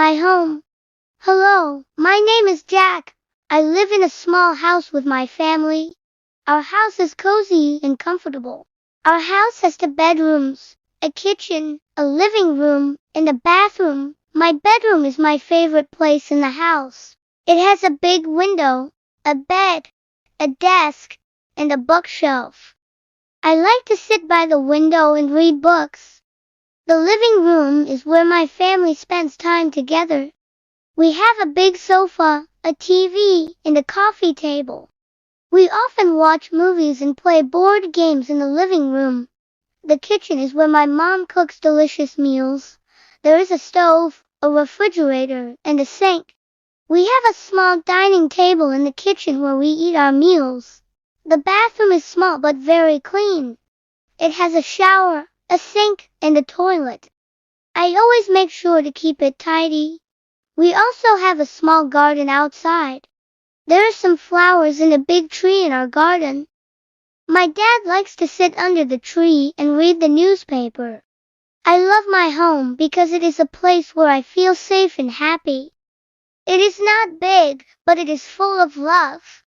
My home. Hello, my name is Jack. I live in a small house with my family. Our house is cozy and comfortable. Our house has 2 bedrooms, a kitchen, a living room, and a bathroom. My bedroom is my favorite place in the house. It has a big window, a bed, a desk, and a bookshelf. I like to sit by the window and read books. The living room is where my family spends time together. We have a big sofa, a TV, and a coffee table. We often watch movies and play board games in the living room. The kitchen is where my mom cooks delicious meals. There is a stove, a refrigerator, and a sink. We have a small dining table in the kitchen where we eat our meals. The bathroom is small but very clean. It has a shower, a sink, and a toilet. I always make sure to keep it tidy. We also have a small garden outside. There are some flowers and a big tree in our garden. My dad likes to sit under the tree and read the newspaper. I love my home because it is a place where I feel safe and happy. It is not big, but it is full of love.